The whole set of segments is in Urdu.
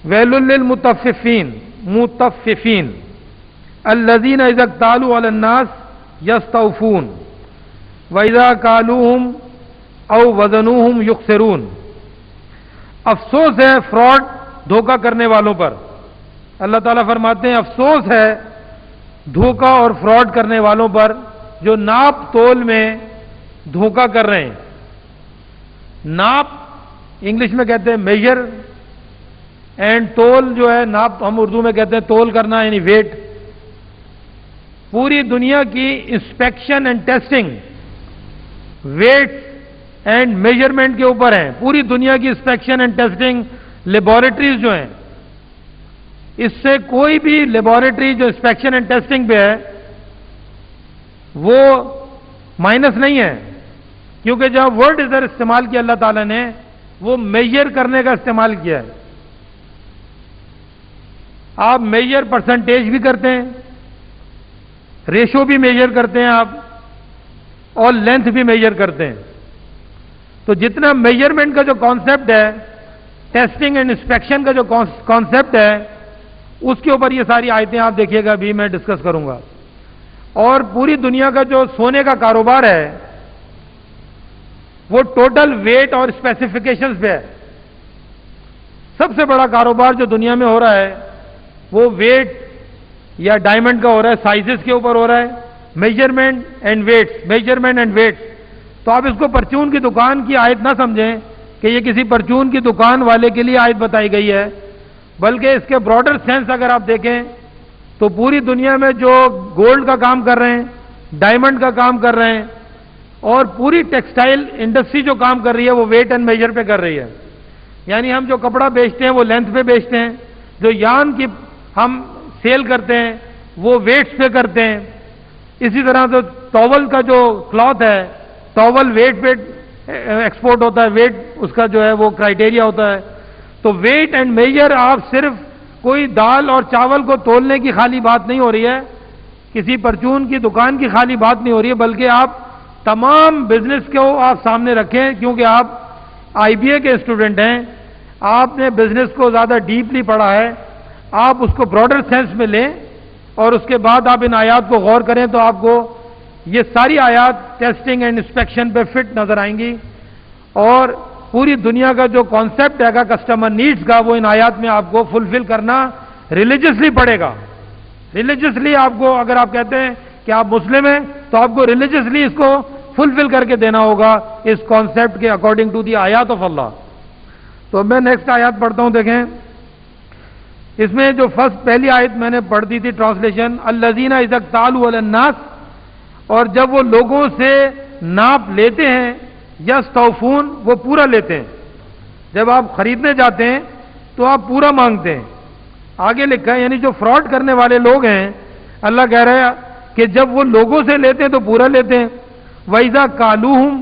ویل للمطففین مطففین الذین اذا اکتالوا علی الناس یستوفون واذا کالوہم او وزنوہم یخسرون. افسوس ہے فراڈ دھوکہ کرنے والوں پر. اللہ تعالیٰ فرماتے ہیں افسوس ہے دھوکہ اور فراڈ کرنے والوں پر جو ناپ تول میں دھوکہ کر رہے ہیں. ناپ انگلش میں کہتے ہیں میجر، اینڈ تول جو ہے ناپ ہم اردو میں کہتے ہیں تول کرنا یعنی ویٹ. پوری دنیا کی inspection and testing weight and measurement کے اوپر ہیں. پوری دنیا کی انسپیکشن اینڈ ٹیسٹنگ لیبارٹریز جو ہیں، اس سے کوئی بھی لیبارٹری جو انسپیکشن اینڈ ٹیسٹنگ پہ ہے وہ مائنس نہیں ہے، کیونکہ جب ورڈ ادھر استعمال کیا اللہ تعالیٰ نے وہ میجر کرنے کا استعمال کیا ہے. آپ میجر پرسنٹیج بھی کرتے ہیں، ریشو بھی میجر کرتے ہیں آپ، اور لینتھ بھی میجر کرتے ہیں. تو جتنا میجرمنٹ کا جو کانسیپٹ ہے، ٹیسٹنگ اینڈ انسپیکشن کا جو کانسیپٹ ہے، اس کے اوپر یہ ساری آیتیں آپ دیکھیے گا ابھی میں ڈسکس کروں گا. اور پوری دنیا کا جو سونے کا کاروبار ہے وہ ٹوٹل ویٹ اور اسپیسیفکیشنز پہ ہے. سب سے بڑا کاروبار جو دنیا میں ہو رہا ہے وہ ویٹ یا ڈائمنڈ کا ہو رہا ہے، سائزز کے اوپر ہو رہا ہے، measurement and weights, measurement and weights. تو آپ اس کو پرچون کی دکان کی آیت نہ سمجھیں کہ یہ کسی پرچون کی دکان والے کے لیے آیت بتائی گئی ہے، بلکہ اس کے براڈر سینس اگر آپ دیکھیں تو پوری دنیا میں جو گولڈ کا کام کر رہے ہیں، ڈائمنڈ کا کام کر رہے ہیں، اور پوری ٹیکسٹائل انڈسٹری جو کام کر رہی ہے وہ ویٹ اینڈ میجر پہ کر رہی ہے. یعنی ہم جو کپڑا بیچتے ہیں وہ لینتھ پہ بیچتے ہیں، جو یارن کی ہم سیل کرتے ہیں وہ ویٹس پہ کرتے ہیں. اسی طرح سے ٹاول کا جو کلاتھ ہے، ٹاول ویٹ پہ ایکسپورٹ ہوتا ہے، ویٹ اس کا جو ہے وہ کرائٹیریا ہوتا ہے. تو ویٹ اینڈ میجر آپ صرف کوئی دال اور چاول کو تولنے کی خالی بات نہیں ہو رہی ہے، کسی پرچون کی دکان کی خالی بات نہیں ہو رہی ہے، بلکہ آپ تمام بزنس کو آپ سامنے رکھیں. کیونکہ آپ آئی بی اے کے اسٹوڈنٹ ہیں، آپ نے بزنس کو زیادہ ڈیپلی پڑھا ہے، آپ اس کو براڈر سینس میں لیں اور اس کے بعد آپ ان آیات کو غور کریں تو آپ کو یہ ساری آیات ٹیسٹنگ اینڈ انسپیکشن پہ فٹ نظر آئیں گی. اور پوری دنیا کا جو کانسیپٹ ہے گا کسٹمر نیڈز کا وہ ان آیات میں آپ کو فلفل کرنا ریلیجسلی پڑے گا. ریلیجسلی آپ کو اگر آپ کہتے ہیں کہ آپ مسلم ہیں تو آپ کو ریلیجسلی اس کو فلفل کر کے دینا ہوگا اس کانسیپٹ کے اکارڈنگ ٹو دی آیات آف اللہ. تو میں نیکسٹ آیات پڑھتا ہوں. دیکھیں اس میں جو فرسٹ پہلی آیت میں نے پڑھ دی تھی ٹرانسلیشن، الذین اذا اکتالوا علی الناس، اور جب وہ لوگوں سے ناپ لیتے ہیں، یستوفون وہ پورا لیتے ہیں. جب آپ خریدنے جاتے ہیں تو آپ پورا مانگتے ہیں. آگے لکھا ہے یعنی جو فراڈ کرنے والے لوگ ہیں اللہ کہہ رہا ہے کہ جب وہ لوگوں سے لیتے ہیں تو پورا لیتے ہیں. وَإِذَا كَالُوهُمْ،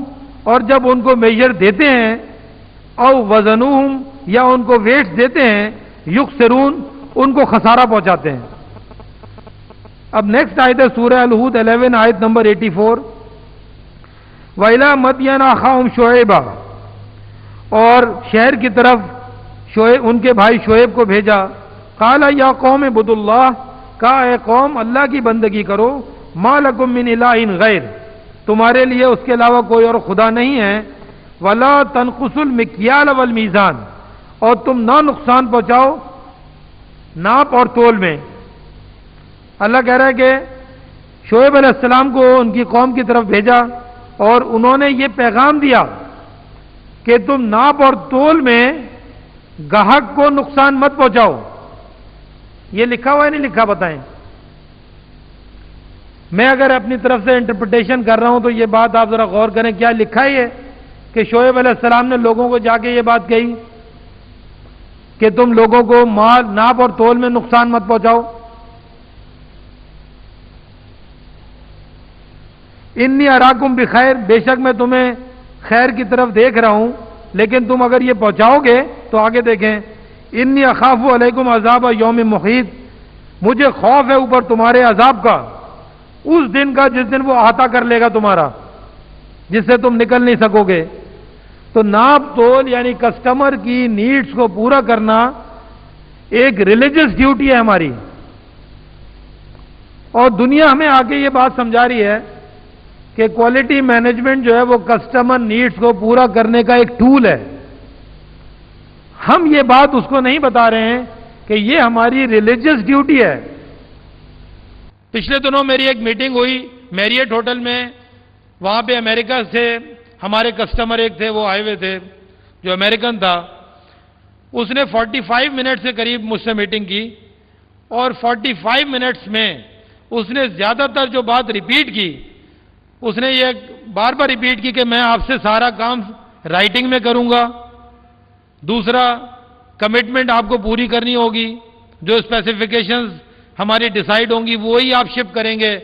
اور جب ان کو میجر دیتے ہیں، او وزنوہم، یا ان کو ویٹس دیتے ہیں، یخسرون ان کو خسارہ پہنچاتے ہیں. اب نیکسٹ آیت ہے سورہ الہود 11 آیت نمبر 84. وَإِلَىٰ مَدْيَنَ أَخَاهُمْ شُعَيْبًا، اور شہر کی طرف ان کے بھائی شعیب کو بھیجا. قَالَ يَا قَوْمِ اعْبُدُوا اللَّهَ، کہا اے قوم اللہ کی بندگی کرو. مَا لَكُم مِّنْ إِلَٰهٍ غَيْرٍ، تمہارے لیے اس کے علاوہ کوئی اور خدا نہیں ہے. وَلَا تَنْقُصُوا الْمِكْيَالَ وَالْمِيزَانَ، اور تم نہ نقصان پہنچاؤ ناپ اور تول میں. اللہ کہہ رہا ہے کہ شعیب علیہ السلام کو ان کی قوم کی طرف بھیجا اور انہوں نے یہ پیغام دیا کہ تم ناپ اور تول میں گاہک کو نقصان مت پہنچاؤ. یہ لکھا ہوا ہے نہیں لکھا بتائیں؟ میں اگر اپنی طرف سے انٹرپریٹیشن کر رہا ہوں تو یہ بات آپ ذرا غور کریں، کیا لکھا ہی ہے کہ شعیب علیہ السلام نے لوگوں کو جا کے یہ بات کہی کہ تم لوگوں کو مال ناپ اور تول میں نقصان مت پہنچاؤ؟ انی اراکم بخیر، بے شک میں تمہیں خیر کی طرف دیکھ رہا ہوں، لیکن تم اگر یہ پہنچاؤ گے تو آگے دیکھیں. انی اخاف علیکم عذاب یوم محیط، مجھے خوف ہے اوپر تمہارے عذاب کا، اس دن کا جس دن وہ احاطہ کر لے گا تمہارا، جس سے تم نکل نہیں سکو گے. تو ناپ تول یعنی کسٹمر کی نیڈز کو پورا کرنا ایک ریلیجس ڈیوٹی ہے ہماری. اور دنیا ہمیں آگے یہ بات سمجھا رہی ہے کہ کوالٹی مینجمنٹ جو ہے وہ کسٹمر نیڈز کو پورا کرنے کا ایک ٹول ہے. ہم یہ بات اس کو نہیں بتا رہے ہیں کہ یہ ہماری ریلیجس ڈیوٹی ہے. پچھلے دنوں میری ایک میٹنگ ہوئی میریٹ ہوٹل میں. وہاں پہ امریکہ سے ہمارے کسٹمر ایک تھے, وہ آئے ہوئے تھے جو امریکن تھا. اس نے 45 منٹ سے قریب مجھ سے میٹنگ کی, اور 45 منٹس میں اس نے زیادہ تر جو بات ریپیٹ کی, اس نے یہ بار بار ریپیٹ کی کہ میں آپ سے سارا کام رائٹنگ میں کروں گا. دوسرا, کمٹمنٹ آپ کو پوری کرنی ہوگی, جو اسپیسیفیکیشنز ہماری ڈیسائیڈ ہوں گی وہی آپ شپ کریں گے,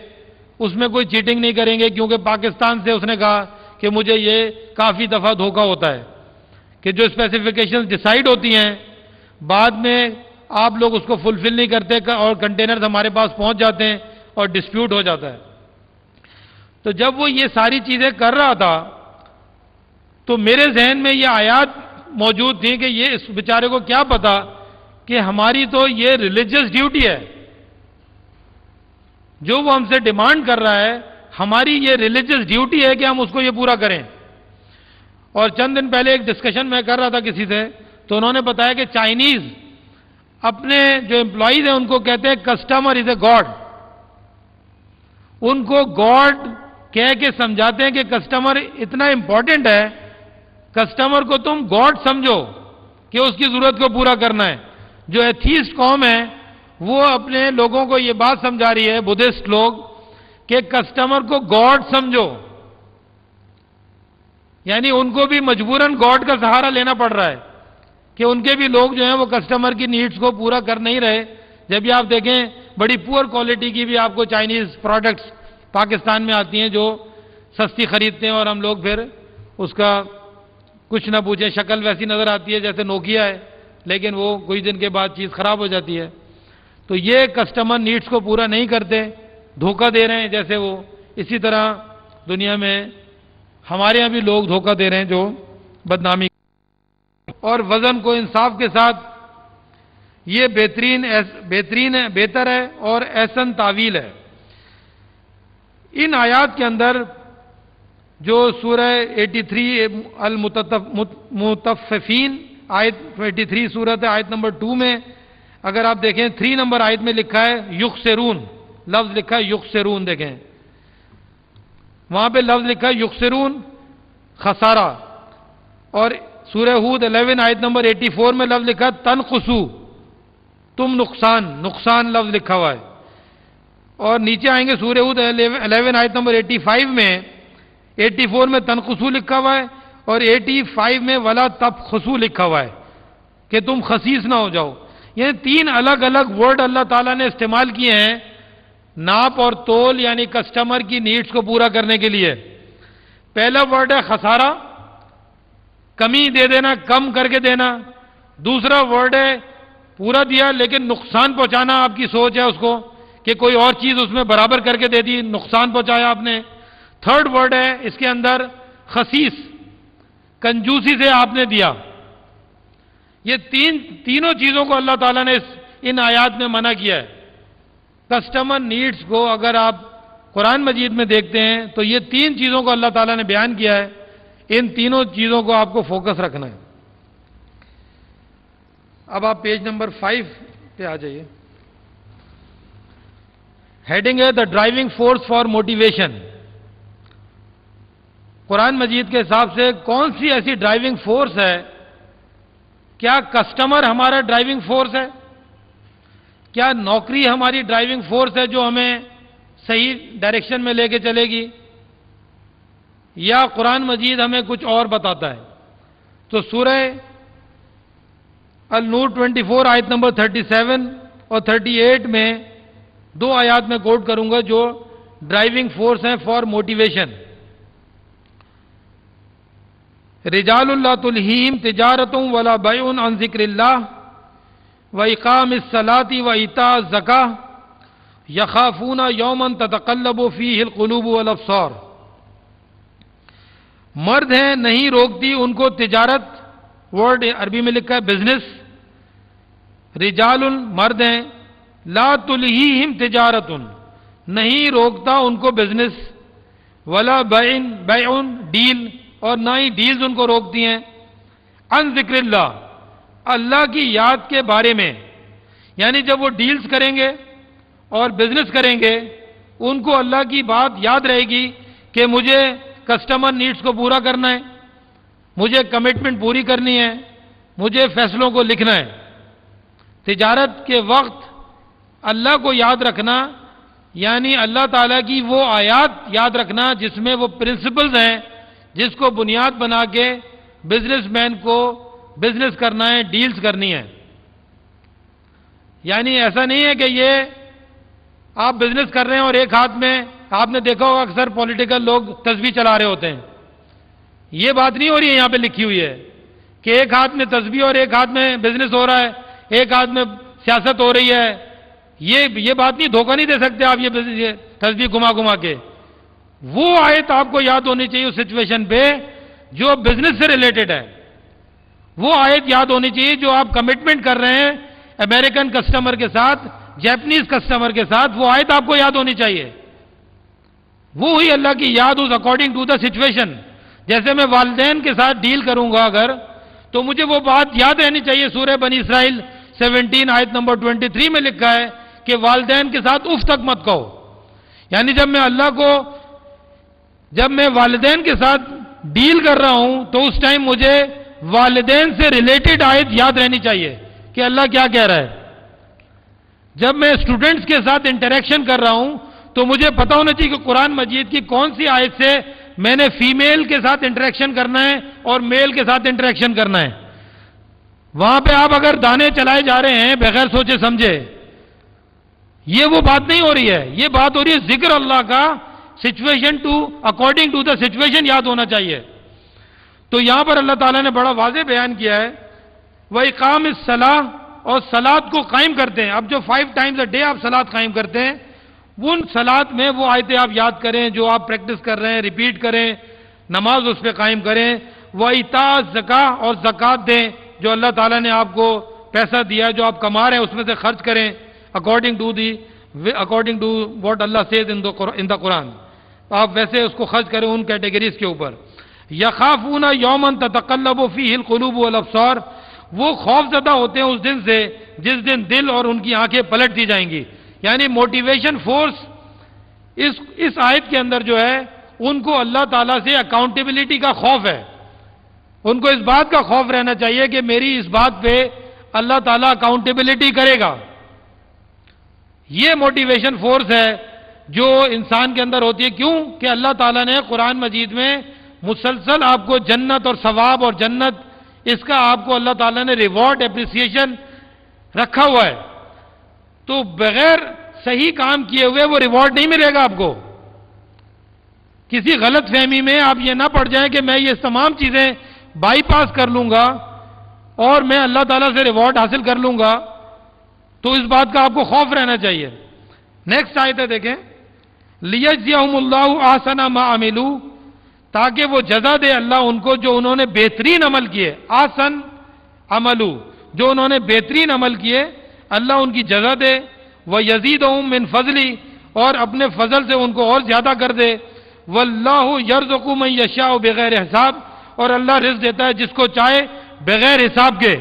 اس میں کوئی چیٹنگ نہیں کریں گے. کیونکہ پاکستان سے اس نے کہا کہ مجھے یہ کافی دفعہ دھوکہ ہوتا ہے کہ جو اسپیسیفیکیشنز ڈیسائیڈ ہوتی ہیں بعد میں آپ لوگ اس کو فلفل نہیں کرتے, اور کنٹینرز ہمارے پاس پہنچ جاتے ہیں اور ڈسپیوٹ ہو جاتا ہے. تو جب وہ یہ ساری چیزیں کر رہا تھا تو میرے ذہن میں یہ آیات موجود تھی کہ یہ اس بیچارے کو کیا پتا کہ ہماری تو یہ ریلیجس ڈیوٹی ہے, جو وہ ہم سے ڈیمانڈ کر رہا ہے ہماری یہ ریلیجس ڈیوٹی ہے کہ ہم اس کو یہ پورا کریں. اور چند دن پہلے ایک ڈسکشن میں کر رہا تھا کسی سے, تو انہوں نے بتایا کہ چائنیز اپنے جو امپلائیز ہیں ان کو کہتے ہیں کسٹمر از اے گاڈ. ان کو گاڈ کہہ کے سمجھاتے ہیں کہ کسٹمر اتنا امپورٹنٹ ہے, کسٹمر کو تم گاڈ سمجھو کہ اس کی ضرورت کو پورا کرنا ہے. جو ایتھیسٹ قوم ہے وہ اپنے لوگوں کو یہ بات سمجھا رہی ہے, بدھسٹ لوگ, کہ کسٹمر کو گاڈ سمجھو. یعنی ان کو بھی مجبوراً گاڈ کا سہارا لینا پڑ رہا ہے کہ ان کے بھی لوگ جو ہیں وہ کسٹمر کی نیڈز کو پورا کر نہیں رہے. جب بھی آپ دیکھیں بڑی پور کوالٹی کی بھی آپ کو چائنیز پروڈکٹس پاکستان میں آتی ہیں جو سستی خریدتے ہیں, اور ہم لوگ پھر اس کا کچھ نہ پوچھیں, شکل ویسی نظر آتی ہے جیسے نوکیا ہے, لیکن وہ کچھ دن کے بعد چیز خراب ہو جاتی ہے. تو یہ کسٹمر نیڈز کو پورا نہیں کرتے, دھوکہ دے رہے ہیں جیسے وہ. اسی طرح دنیا میں ہمارے یہاں بھی لوگ دھوکہ دے رہے ہیں جو بدنامی. اور وزن کو انصاف کے ساتھ, یہ بہتر ہے اور احسن تعویل ہے. ان آیات کے اندر جو سورہ 83 المطففین آیت 83 سورت آیت نمبر 2 میں اگر آپ دیکھیں 3 نمبر آیت میں لکھا ہے یخسرون, لفظ لکھا ہے یخسرون, دیکھیں وہاں پہ لفظ لکھا ہے یخسرون خسارہ. اور سورہ ہود 11 آیت نمبر 84 میں لفظ لکھا ہے تنقصو, تم نقصان لفظ لکھا ہوا ہے. اور نیچے آئیں گے سورہ ہود 11 آیت نمبر 85 میں 84 میں تنقصو لکھا ہوا ہے, اور 85 میں ولا تبخسو لکھا ہوا ہے کہ تم خسیس نہ ہو جاؤ. یہ 3 الگ الگ ورڈ اللہ تعالیٰ نے استعمال کیے ہیں ناپ اور تول, یعنی کسٹمر کی نیڈز کو پورا کرنے کے لیے. پہلا ورڈ ہے خسارہ, کمی دے دینا, کم کر کے دینا. دوسرا ورڈ ہے پورا دیا لیکن نقصان پہنچانا, آپ کی سوچ ہے اس کو کہ کوئی اور چیز اس میں برابر کر کے دے دی, نقصان پہنچایا آپ نے. تھرڈ ورڈ ہے اس کے اندر خسیس, کنجوسی سے آپ نے دیا. یہ تینوں چیزوں کو اللہ تعالیٰ نے ان آیات میں منع کیا ہے. کسٹمر نیڈز کو اگر آپ قرآن مجید میں دیکھتے ہیں تو یہ 3 چیزوں کو اللہ تعالیٰ نے بیان کیا ہے. ان تینوں چیزوں کو آپ کو فوکس رکھنا ہے. اب آپ پیج نمبر 5 پہ آ جائیے. ہیڈنگ ہے the driving force for motivation. قرآن مجید کے حساب سے کون سی ایسی ڈرائیونگ فورس ہے؟ کیا کسٹمر ہمارا ڈرائیونگ فورس ہے؟ کیا نوکری ہماری ڈرائیونگ فورس ہے جو ہمیں صحیح ڈائریکشن میں لے کے چلے گی؟ یا قرآن مجید ہمیں کچھ اور بتاتا ہے؟ تو سورہ النور 24 آیت نمبر 37 اور 38 میں 2 آیات میں کوٹ کروں گا جو ڈرائیونگ فورس ہیں فار موٹیویشن. رجال اللہ تلہیم تجارتوں ولا بیع عن ذکر اللہ وإقام الصلاة وإیتاء الزکاة یخافون یوما تتقلب فیہ القلوب والابصار. مرد ہیں نہیں روکتی ان کو تجارت, ورڈ عربی میں لکھا ہے بزنس, رجال مرد ہیں، لا تلہیہم تجارت، نہیں روکتا ان کو بزنس، ولا بیع ڈیل، اور نہ ہی ڈیلز ان کو روکتی ہیں، عن ذکر اللہ، اللہ کی یاد کے بارے میں، یعنی جب وہ ڈیلز کریں گے اور بزنس کریں گے ان کو اللہ کی بات یاد رہے گی کہ مجھے کسٹمر نیڈز کو پورا کرنا ہے، مجھے کمٹمنٹ پوری کرنی ہے، مجھے فیصلوں کو لکھنا ہے۔ تجارت کے وقت اللہ کو یاد رکھنا یعنی اللہ تعالیٰ کی وہ آیات یاد رکھنا جس میں وہ پرنسپلز ہیں جس کو بنیاد بنا کے بزنس مین کو بزنس کرنا ہے، ڈیلز کرنی ہے۔ یعنی ایسا نہیں ہے کہ یہ آپ بزنس کر رہے ہیں اور ایک ہاتھ میں، آپ نے دیکھا ہوگا اکثر پولیٹیکل لوگ تسبیح چلا رہے ہوتے ہیں، یہ بات نہیں ہو رہی ہے یہاں پہ لکھی ہوئی ہے کہ ایک ہاتھ میں تسبیح اور ایک ہاتھ میں بزنس ہو رہا ہے، ایک ہاتھ میں سیاست ہو رہی ہے، یہ بات نہیں، دھوکہ نہیں دے سکتے آپ یہ تسبیح گھما گھما کے۔ وہ آیت آپ کو یاد ہونی چاہیے اس سچویشن پہ جو بزنس سے ریلیٹڈ ہے، وہ آیت یاد ہونی چاہیے جو آپ کمٹمنٹ کر رہے ہیں امریکن کسٹمر کے ساتھ، جیپنیز کسٹمر کے ساتھ، وہ آیت آپ کو یاد ہونی چاہیے۔ وہ ہوئی اللہ کی یاد اس اکارڈنگ ٹو دا سچویشن۔ جیسے میں والدین کے ساتھ ڈیل کروں گا اگر، تو مجھے وہ بات یاد رہنی چاہیے۔ سورہ بنی اسرائیل 17 آیت نمبر 23 میں لکھا ہے کہ والدین کے ساتھ اف تک مت کہو، یعنی جب میں والدین کے ساتھ ڈیل کر رہا ہوں تو اس ٹائم مجھے والدین سے ریلیٹڈ آیت یاد رہنی چاہیے کہ اللہ کیا کہہ رہا ہے۔ جب میں اسٹوڈنٹس کے ساتھ انٹریکشن کر رہا ہوں تو مجھے پتا ہونا چاہیے کہ قرآن مجید کی کون سی آیت سے میں نے فیمیل کے ساتھ انٹریکشن کرنا ہے اور میل کے ساتھ انٹریکشن کرنا ہے۔ وہاں پہ آپ اگر دانے چلائے جا رہے ہیں بغیر سوچے سمجھے، یہ وہ بات نہیں ہو رہی ہے، یہ بات ہو رہی ہے ذکر اللہ کا، situation to according to the situation یاد ہونا چاہیے۔ تو یہاں پر اللہ تعالیٰ نے بڑا واضح بیان کیا ہے، وَإِقَامِ الصَّلَاةِ، اور صلاۃ کو قائم کرتے ہیں۔ اب جو 5 times a day آپ صلاۃ قائم کرتے ہیں، ان صلاۃ میں وہ آیتیں آپ یاد کریں جو آپ پریکٹس کر رہے ہیں، ریپیٹ کریں، نماز اس پہ قائم کریں۔ وَإِيتَاءِ الزَّكَاةِ، اور زکوٰۃ دیں، جو اللہ تعالیٰ نے آپ کو پیسہ دیا ہے جو آپ کما رہے ہیں اس میں سے خرچ کریں، according to what Allah says in the Quran, آپ ویسے اس کو خرچ کریں ان کیٹیگریز کے اوپر۔ یخافون یوما تتقلب فیہ القلوب والابصار، وہ خوف زدہ ہوتے ہیں اس دن سے جس دن دل اور ان کی آنکھیں پلٹ دی جائیں گی۔ یعنی موٹیویشن فورس اس آیت کے اندر جو ہے ان کو اللہ تعالیٰ سے اکاؤنٹیبلٹی کا خوف ہے، ان کو اس بات کا خوف رہنا چاہیے کہ میری اس بات پہ اللہ تعالیٰ اکاؤنٹیبلٹی کرے گا۔ یہ موٹیویشن فورس ہے جو انسان کے اندر ہوتی ہے۔ کیوں کہ اللہ تعالیٰ نے قرآن مجید میں مسلسل آپ کو جنت اور ثواب اور جنت، اس کا آپ کو اللہ تعالیٰ نے ریوارڈ اپریسیشن رکھا ہوا ہے، تو بغیر صحیح کام کیے ہوئے وہ ریوارڈ نہیں ملے گا آپ کو۔ کسی غلط فہمی میں آپ یہ نہ پڑ جائیں کہ میں یہ تمام چیزیں بائی پاس کر لوں گا اور میں اللہ تعالیٰ سے ریوارڈ حاصل کر لوں گا، تو اس بات کا آپ کو خوف رہنا چاہیے۔ نیکسٹ آیت ہے دیکھیں، لِيَجْزِيَهُمُ اللَّهُ أَحْسَنَ مَا عَمِلُوا، تاکہ وہ جزا دے اللہ ان کو جو انہوں نے بہترین عمل کیے، آسن عملو، جو انہوں نے بہترین عمل کیے اللہ ان کی جزا دے، وَيَزِيدَهُم مِّن فَضْلِهِ، اور اپنے فضل سے ان کو اور زیادہ کر دے، وَاللَّهُ يَرْزُقُ مَن يَشَاءُ بِغَيْرِ حساب، اور اللہ رزق دیتا ہے جس کو چاہے بغیر حساب کے،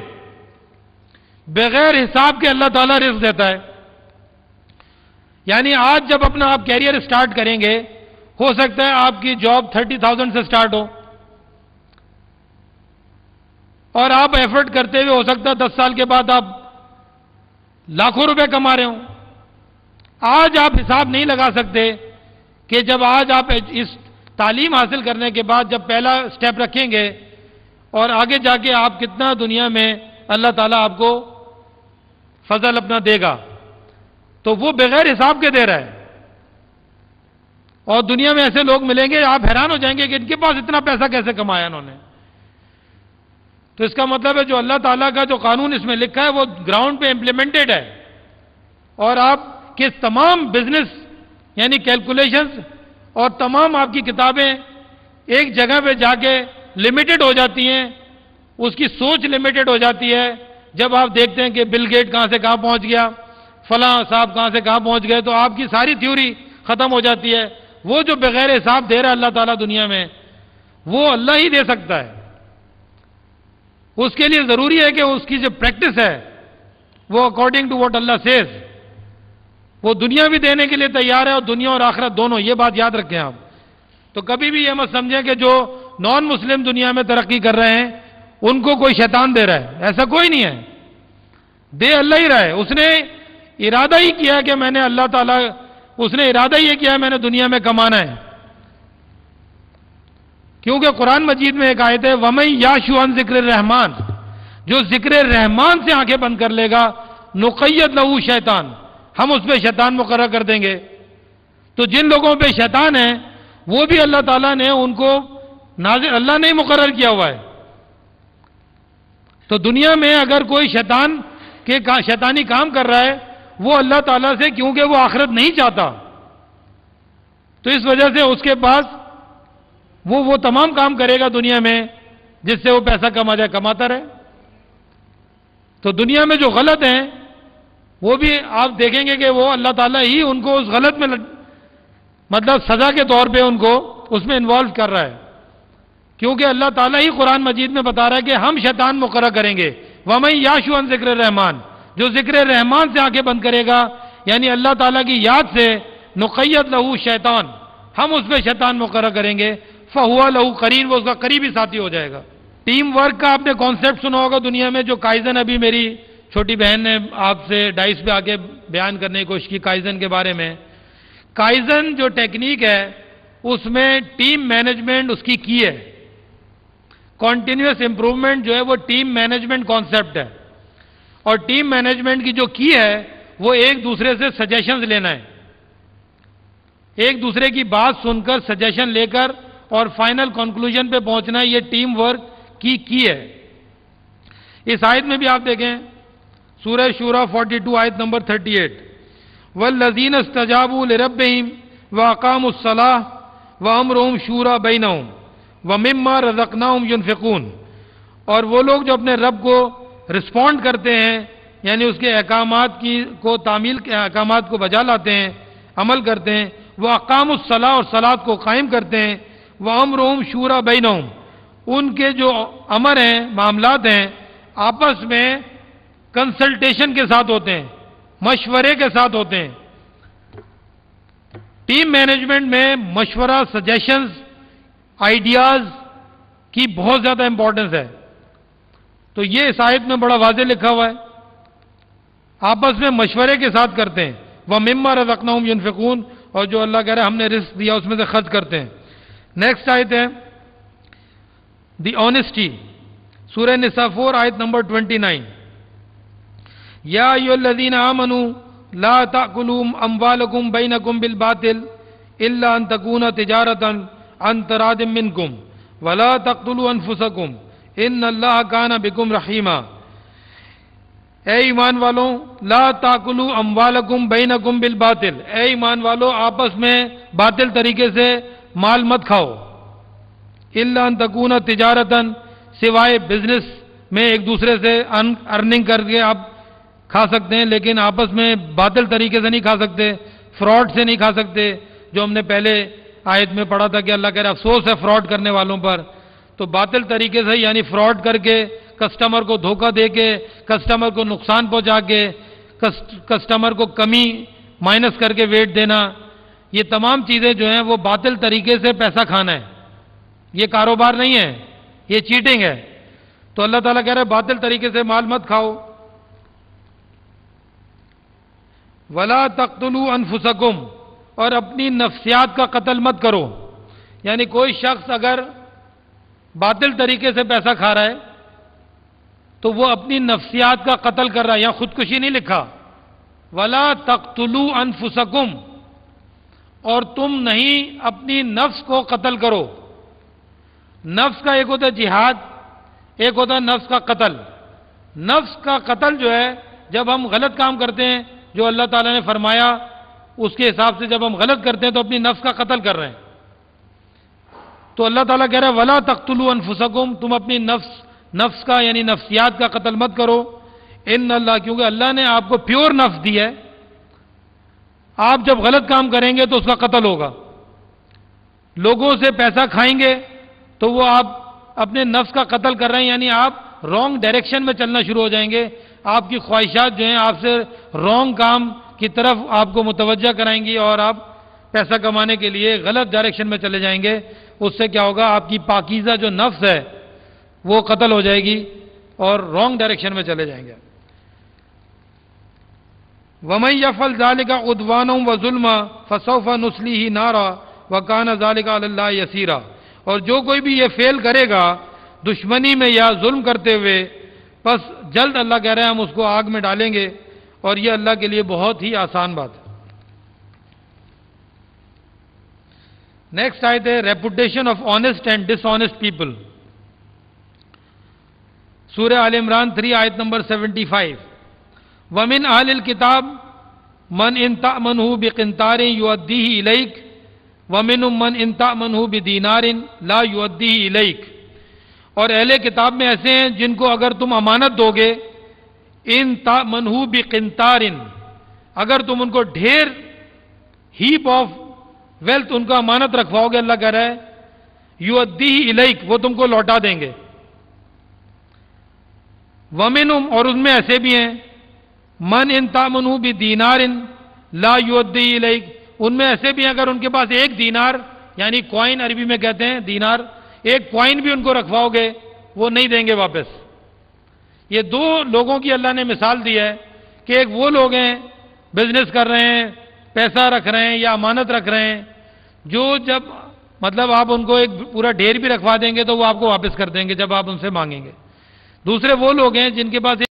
بغیر حساب کے اللہ تعالیٰ رزق دیتا ہے۔ یعنی آج جب اپنا آپ کیریئر سٹارٹ کریں گے، ہو سکتا ہے آپ کی جاب 30,000 سے سٹارٹ ہو، اور آپ ایفرٹ کرتے ہوئے ہو سکتا ہے 10 سال کے بعد آپ لاکھوں روپے کما رہے ہوں۔ آج آپ حساب نہیں لگا سکتے کہ جب آج آپ اس تعلیم حاصل کرنے کے بعد جب پہلا سٹیپ رکھیں گے اور آگے جا کے آپ کتنا دنیا میں اللہ تعالیٰ آپ کو فضل اپنا دے گا، تو وہ بغیر حساب کے دے رہا ہے۔ اور دنیا میں ایسے لوگ ملیں گے آپ حیران ہو جائیں گے کہ ان کے پاس اتنا پیسہ کیسے کمایا انہوں نے۔ تو اس کا مطلب ہے جو اللہ تعالیٰ کا جو قانون اس میں لکھا ہے وہ گراؤنڈ پہ امپلیمنٹڈ ہے، اور آپ کے تمام بزنس یعنی کیلکولیشنز اور تمام آپ کی کتابیں ایک جگہ پہ جا کے لمیٹڈ ہو جاتی ہیں، اس کی سوچ لمیٹڈ ہو جاتی ہے، جب آپ دیکھتے ہیں کہ بل گیٹ کہاں سے کہاں پہنچ گیا، فلاں صاحب کہاں سے کہاں پہنچ گئے، تو آپ کی ساری تھیوری ختم ہو جاتی ہے۔ وہ جو بغیر حساب دے رہا ہے اللہ تعالیٰ دنیا میں، وہ اللہ ہی دے سکتا ہے۔ اس کے لیے ضروری ہے کہ اس کی جو پریکٹس ہے وہ according to what Allah says, وہ دنیا بھی دینے کے لیے تیار ہے، اور دنیا اور آخرت دونوں، یہ بات یاد رکھیں آپ۔ تو کبھی بھی یہ مت سمجھیں کہ جو نان مسلم دنیا میں ترقی کر رہے ہیں ان کو کوئی شیطان دے رہا ہے، ایسا کوئی نہیں ہے، دے اللہ ہی رہا ہے۔ اس نے ارادہ ہی کیا کہ میں نے اللہ تعالیٰ، اس نے ارادہ یہ کیا ہے میں نے دنیا میں کمانا ہے۔ کیونکہ قرآن مجید میں ایک آیت ہے وَمَن يَعْشُ عَن ذِكْرِ الرَّحْمَٰنِ، جو ذکر رحمان سے آنکھیں بند کر لے گا نُقَيِّضْ لَهُ شیطان، ہم اس پہ شیطان مقرر کر دیں گے۔ تو جن لوگوں پہ شیطان ہے وہ بھی اللہ تعالیٰ نے ان کو نازل، اللہ نے ہی مقرر کیا ہوا ہے۔ تو دنیا میں اگر کوئی شیطان کے شیطانی کام کر رہا ہے وہ اللہ تعالیٰ سے، کیونکہ وہ آخرت نہیں چاہتا، تو اس وجہ سے اس کے پاس وہ تمام کام کرے گا دنیا میں جس سے وہ پیسہ کما جائے، کماتا رہے۔ تو دنیا میں جو غلط ہیں وہ بھی آپ دیکھیں گے کہ وہ اللہ تعالیٰ ہی ان کو اس غلط میں مطلب سزا کے طور پہ ان کو اس میں انوالو کر رہا ہے، کیونکہ اللہ تعالیٰ ہی قرآن مجید میں بتا رہا ہے کہ ہم شیطان مقرر کریں گے۔ وَمَن يَعْشُ عَن ذِكْرِ الرَّحْمَٰنِ، جو ذکر رحمان سے آنکھیں بند کرے گا یعنی اللہ تعالیٰ کی یاد سے، نُقَيِّضْ لَهُ شیطان، ہم اس پہ شیطان مقرر کریں گے، فَهُوَ لَهُ قَرِينٌ، وہ اس کا قریبی ساتھی ہو جائے گا۔ ٹیم ورک کا آپ نے کانسیپٹ سنا ہوگا دنیا میں، جو کائزن، ابھی میری چھوٹی بہن نے آپ سے ڈائس پہ آ کے بیان کرنے کی کوشش کی کائزن کے بارے میں۔ کائزن جو ٹیکنیک ہے اس میں ٹیم مینجمنٹ اس کی ہے، کنٹینیوس امپروومنٹ جو ہے وہ ٹیم مینجمنٹ کانسیپٹ ہے، اور ٹیم مینجمنٹ کی جو کی ہے وہ ایک دوسرے سے سجیشنز لینا ہے، ایک دوسرے کی بات سن کر سجیشن لے کر اور فائنل کنکلوژن پہ پہنچنا ہے، یہ ٹیم ورک کی ہے۔ اس آیت میں بھی آپ دیکھیں سورہ شورى 42 آیت نمبر 38، وَالَّذِينَ اسْتَجَابُوا لِرَبِّهِمْ وَأَقَامُوا الصَّلَاةَ وَأَمْرُهُمْ شُورَىٰ بَيْنَهُمْ وَمِمَّا رَزَقْنَاهُمْ يُنْفِقُونَ، اور وہ لوگ جو اپنے رب کو رسپونڈ کرتے ہیں، یعنی اس کے احکامات کو تعمیل کے احکامات کو بجا لاتے ہیں، عمل کرتے ہیں، وَأَقَامُوا الصَّلَاةَ، اور صلاۃ کو قائم کرتے ہیں، وَأَمْرُهُمْ شُورَىٰ بَيْنَهُمْ، ان کے جو امر ہیں، معاملات ہیں، آپس میں کنسلٹیشن کے ساتھ ہوتے ہیں، مشورے کے ساتھ ہوتے ہیں۔ ٹیم مینجمنٹ میں مشورہ، سجیشنز، آئیڈیاز کی بہت زیادہ امپورٹنس ہے۔ تو یہ اس آیت میں بڑا واضح لکھا ہوا ہے، آپس میں مشورے کے ساتھ کرتے ہیں، وَمِمَّا رَزَقْنَاهُمْ يُنْفِقُونَ، اور جو اللہ کہہ رہا ہے ہم نے رزق دیا اس میں سے خرچ کرتے ہیں۔ نیکسٹ آیت ہے دی آنیسٹی، سورہ نساء 4 آیت نمبر 29، یا ایھا الذین آمنوا لا تأکلوا اموالکم بینکم بالباطل الا ان تکون تجارۃ عن تراض منکم ولا تقتلوا انفسکم ان اللہ کان بکم رحیما۔ اے ایمان والو، لا تاکلوا اموالکم بینکم بالباطل، اے ایمان والو آپس میں باطل طریقے سے مال مت کھاؤ، الا ان تکون تجارۃ، سوائے بزنس میں ایک دوسرے سے ارننگ کر کے آپ کھا سکتے ہیں، لیکن آپس میں باطل طریقے سے نہیں کھا سکتے، فراڈ سے نہیں کھا سکتے، جو ہم نے پہلے آیت میں پڑھا تھا کہ اللہ کہہ رہا افسوس ہے فراڈ کرنے والوں پر۔ تو باطل طریقے سے یعنی فراڈ کر کے، کسٹمر کو دھوکہ دے کے، کسٹمر کو نقصان پہنچا کے، کسٹمر کو کمی مائنس کر کے ویٹ دینا، یہ تمام چیزیں جو ہیں وہ باطل طریقے سے پیسہ کھانا ہے، یہ کاروبار نہیں ہے، یہ چیٹنگ ہے۔ تو اللہ تعالیٰ کہہ رہا ہے باطل طریقے سے مال مت کھاؤ، وَلَا تَقْتُلُوا أَنفُسَكُمْ، اور اپنی نفسیات کا قتل مت کرو، یعنی کوئی شخص اگر باطل طریقے سے پیسہ کھا رہا ہے تو وہ اپنی نفسیات کا قتل کر رہا ہے، یہاں خودکشی نہیں لکھا، وَلَا تَقْتُلُوا أَنفُسَكُمْ، اور تم نہیں اپنی نفس کو قتل کرو۔ نفس کا ایک ہوتا ہے جہاد، ایک ہوتا ہے نفس کا قتل۔ نفس کا قتل جو ہے جب ہم غلط کام کرتے ہیں، جو اللہ تعالیٰ نے فرمایا اس کے حساب سے جب ہم غلط کرتے ہیں تو اپنی نفس کا قتل کر رہے ہیں۔ تو اللہ تعالیٰ کہہ رہا ہے وَلَا تَقْتُلُوا أَنفُسَكُمْ، تم اپنی نفس کا یعنی نفسیات کا قتل مت کرو، ان اللہ، کیونکہ اللہ نے آپ کو پیور نفس دی ہے. آپ جب غلط کام کریں گے تو اس کا قتل ہوگا. لوگوں سے پیسہ کھائیں گے تو وہ آپ اپنے نفس کا قتل کر رہے ہیں، یعنی آپ رانگ ڈائریکشن میں چلنا شروع ہو جائیں گے. آپ کی خواہشات جو ہیں آپ سے رانگ کام کی طرف آپ کو متوجہ کرائیں گی اور آپ پیسہ کمانے کے لیے غلط ڈائریکشن میں چلے جائیں گے. اس سے کیا ہوگا؟ آپ کی پاکیزہ جو نفس ہے وہ قتل ہو جائے گی اور رانگ ڈائریکشن میں چلے جائیں گے. وَمَن يَفْعَلْ ذَلِكَ عُدْوَانًا وَظُلْمًا فَسَوْفَ نُصْلِيهِ نَارًا وَكَانَ ذَلِكَ عَلَى اللَّهِ يَسِيرًا. اور جو کوئی بھی یہ فعل کرے گا دشمنی میں یا ظلم کرتے ہوئے، پس جلد اللہ کہہ رہے ہیں ہم اس کو آگ میں ڈالیں گے، اور یہ اللہ کے لیے بہت ہی آسان بات ہے. نیکسٹ آیت ہے reputation of honest and dishonest people. سورہ آل عمران 3 آیت نمبر 75. وَمِنْ أَهْلِ الْكِتَابِ مَنْ إِنْ تَأْمَنْهُ بِقِنْطَارٍ يُؤَدِّيهِ إِلَيْكَ وَمِنْهُمْ مَنْ إِنْ تَأْمَنْهُ بِدِينَارٍ لَا يُؤَدِّيهِ إِلَيْكَ. اور اہل کتاب میں ایسے ہیں جن کو اگر تم امانت دو گے، ان تأمنہ بقنطار، اگر تم ان کو ڈھیر ہیپ آف ویلتھ ان کو امانت رکھواؤ گے، اللہ کہہ رہا ہے یؤدیہ الیک، وہ تم کو لوٹا دیں گے. ومنہم، اور ان میں ایسے بھی ہیں، من ان تأمنہ بدینار لا یؤدیہ الیک، ان میں ایسے بھی ہیں اگر ان کے پاس ایک دینار، یعنی کوائن عربی میں کہتے ہیں دینار، ایک کوائن بھی ان کو رکھواؤ گے وہ نہیں دیں گے واپس. یہ دو لوگوں کی اللہ نے مثال دی ہے کہ ایک وہ لوگ ہیں بزنس کر رہے ہیں، پیسہ رکھ رہے ہیں یا امانت رکھ رہے ہیں، جو جب مطلب آپ ان کو ایک پورا ڈھیر بھی رکھوا دیں گے تو وہ آپ کو واپس کر دیں گے جب آپ ان سے مانگیں گے. دوسرے وہ لوگ ہیں جن کے پاس